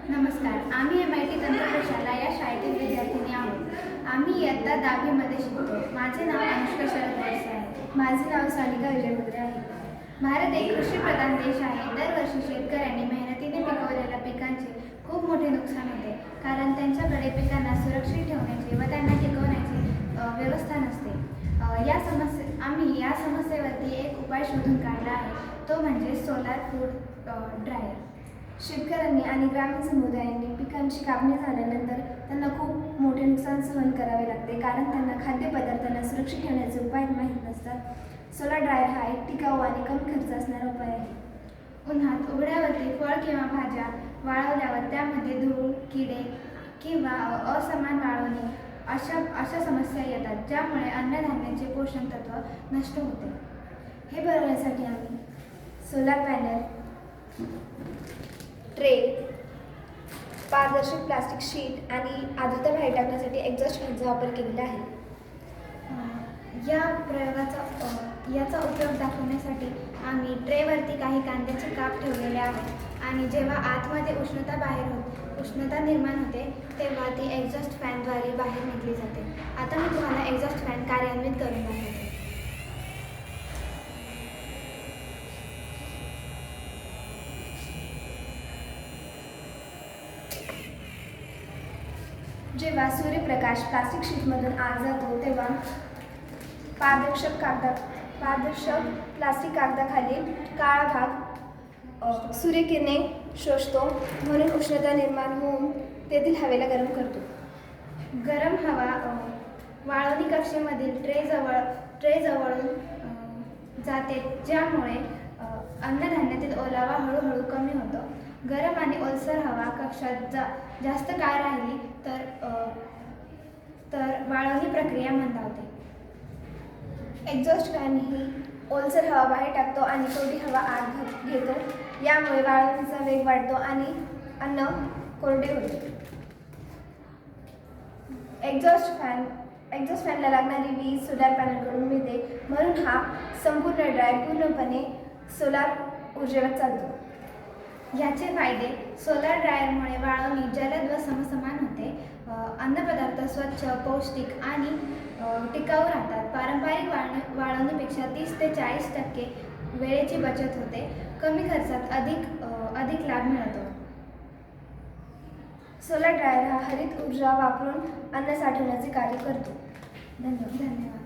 नमस्कार. आम्ही MIT तंत्रप्रशाला या शाळेतील विद्यार्थिनी आहोत. आम्ही इयत्ता 10वी मध्ये शिकतो. माझे नाव अनुष्का शरद वळसे आहे. माझे नाव सानिका विजय मुद्रे आहे. भारत एक कृषीप्रधान देश आहे. दरवर्षी शेतकऱ्यांनी मेहनतीने पिकवलेल्या पिकांचे खूप मोठे नुकसान होते, कारण त्यांच्याकडे पिकांना सुरक्षित ठेवण्याची व त्यांना टिकवण्याची व्यवस्था नसते. आम्ही या समस्येवरती एक उपाय शोधून काढला आहे, तो म्हणजे सोलार फूड ड्रायर. शेतकऱ्यांनी आणि ग्रामीण समुदायांनी पिकांची कापणी झाल्यानंतर त्यांना खूप मोठे नुकसान सहन करावे लागते, कारण त्यांना खाद्यपदार्थांना सुरक्षित ठेवण्याचे उपाय माहीत नसतात. सोलार ड्रायर हा एक टिकाऊ आणि कमी खर्च असणारा उपाय आहे. उन्हात उघड्यावरती फळ किंवा भाज्या वाळवल्यावर त्यामध्ये धूळ, किडे किंवा असमान वाळवणे अशा समस्या येतात, ज्यामुळे अन्नधान्याचे पोषण तत्व नष्ट होते. हे भरवण्यासाठी आम्ही सोलार पॅनल, ट्रे, पारदर्शक प्लास्टिक शीट आणि आर्द्रता बाहेर टाकण्यासाठी एक्झॉस्ट फॅनचा वापर केलेला आहे. याचा उपयोग दाखवण्यासाठी आम्ही ट्रेवरती काही कांद्याचे काप ठेवलेले आहेत, आणि जेव्हा आतमध्ये उष्णता निर्माण होते तेव्हा ती एक्झॉस्ट फॅनद्वारे बाहेर निघली जाते. आता मी तुम्हाला एक्झॉस्ट फॅन कार्यान्वित करून दाखवते. जेव्हा सूर्यप्रकाश प्लास्टिक शीटमधून आत जातो तेव्हा पारदर्शक प्लास्टिक कागदाखाली काळा भाग सूर्यकिरणे शोषतो, म्हणून उष्णता निर्माण होऊन तेथील हवेला गरम करतो. गरम हवा वाळवणी कक्षेमधील ट्रे जवळून जाते, ज्यामुळे अन्नधान्यातील ओलावा हळूहळू कमी होतो. गरम आणि ओलसर हवा कक्षात जास्त काळ राहिली तर वाळवणी प्रक्रिया मंदावते. एक्झॉस्ट फॅन ही ओलसर हवा बाहेर टाकतो आणि कोरडी हवा आत घेतो. यामुळे वाळवणीचा वेग वाढतो आणि अन्न कोरडे होते. एक्झॉस्ट फॅनला लागणारी वीज सोलार पॅनलकडून मिळते, म्हणून हा संपूर्ण ड्रायर पूर्णपणे सोलार ऊर्जेवर चालतो. याचे फायदे: सोलार ड्रायरमुळे वाळवणी जलद व समसमान होते. अन्नपदार्थ स्वच्छ, पौष्टिक आणि टिकाऊ राहतात. पारंपरिक वाळवणीपेक्षा 30 ते 40% वेळेची बचत होते. कमी खर्चात अधिक लाभ मिळतो. सोलार ड्रायर हा हरित ऊर्जा वापरून अन्न साठवण्याचे कार्य करतो. धन्यवाद.